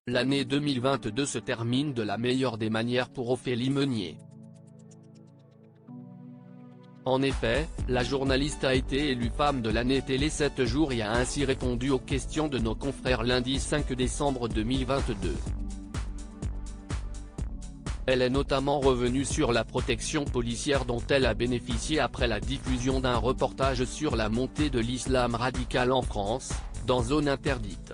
L'année 2022 se termine de la meilleure des manières pour Ophélie Meunier. En effet, la journaliste a été élue femme de l'année Télé 7 jours et a ainsi répondu aux questions de nos confrères lundi 5 décembre 2022. Elle est notamment revenue sur la protection policière dont elle a bénéficié après la diffusion d'un reportage sur la montée de l'islam radical en France, dans zone interdite.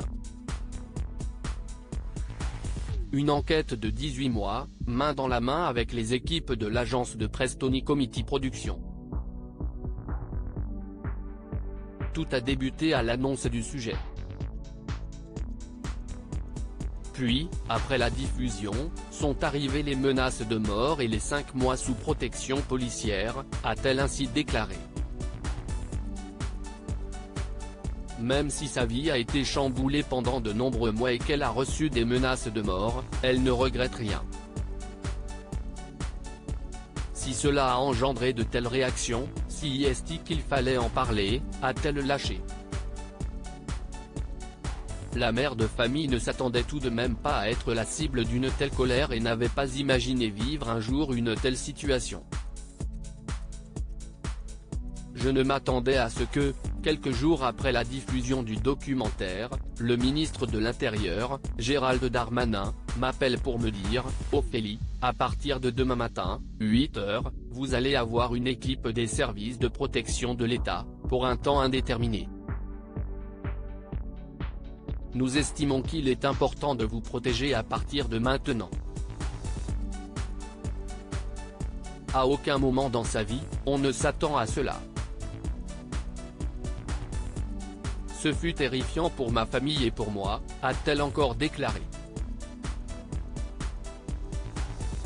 Une enquête de 18 mois, main dans la main avec les équipes de l'agence de presse Tony Comity Productions. Tout a débuté à l'annonce du sujet. Puis, après la diffusion, sont arrivées les menaces de mort et les 5 mois sous protection policière, a-t-elle ainsi déclaré. Même si sa vie a été chamboulée pendant de nombreux mois et qu'elle a reçu des menaces de mort, elle ne regrette rien. Si cela a engendré de telles réactions, si est-il qu'il fallait en parler, a-t-elle lâché. La mère de famille ne s'attendait tout de même pas à être la cible d'une telle colère et n'avait pas imaginé vivre un jour une telle situation. Je ne m'attendais à ce que, quelques jours après la diffusion du documentaire, le ministre de l'Intérieur, Gérald Darmanin, m'appelle pour me dire « Ophélie, à partir de demain matin, 8 h, vous allez avoir une équipe des services de protection de l'État, pour un temps indéterminé. Nous estimons qu'il est important de vous protéger à partir de maintenant. » À aucun moment dans sa vie, on ne s'attend à cela. Ce fut terrifiant pour ma famille et pour moi, a-t-elle encore déclaré.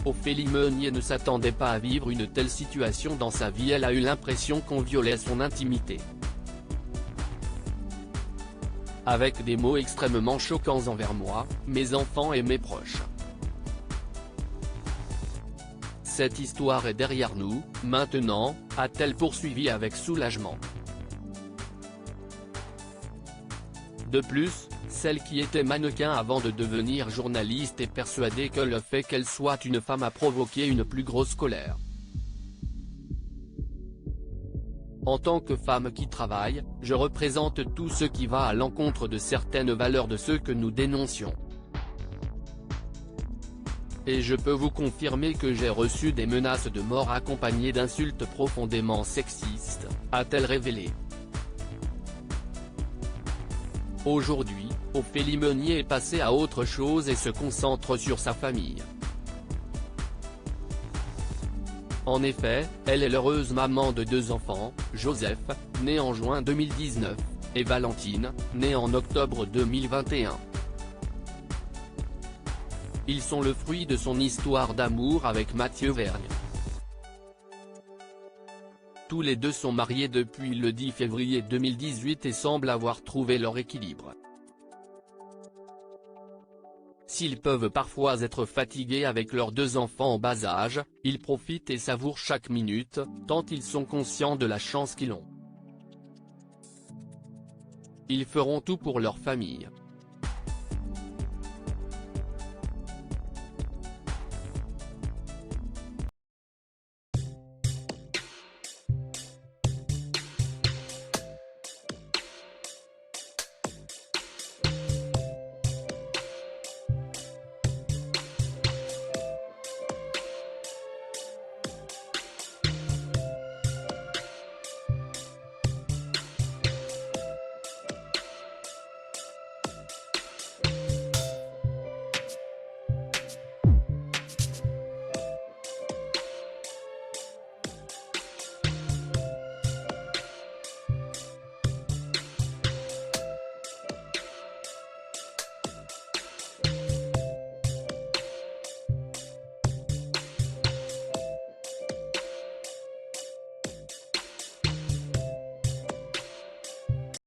Ophélie Meunier ne s'attendait pas à vivre une telle situation dans sa vie, elle a eu l'impression qu'on violait son intimité. Avec des mots extrêmement choquants envers moi, mes enfants et mes proches. Cette histoire est derrière nous, maintenant, a-t-elle poursuivi avec soulagement. De plus, celle qui était mannequin avant de devenir journaliste est persuadée que le fait qu'elle soit une femme a provoqué une plus grosse colère. En tant que femme qui travaille, je représente tout ce qui va à l'encontre de certaines valeurs de ceux que nous dénoncions. Et je peux vous confirmer que j'ai reçu des menaces de mort accompagnées d'insultes profondément sexistes, a-t-elle révélé. Aujourd'hui, Ophélie Meunier est passée à autre chose et se concentre sur sa famille. En effet, elle est l'heureuse maman de 2 enfants, Joseph, né en juin 2019, et Valentine, née en octobre 2021. Ils sont le fruit de son histoire d'amour avec Mathieu Vergne. Tous les deux sont mariés depuis le 10 février 2018 et semblent avoir trouvé leur équilibre. S'ils peuvent parfois être fatigués avec leurs 2 enfants en bas âge, ils profitent et savourent chaque minute, tant ils sont conscients de la chance qu'ils ont. Ils feront tout pour leur famille.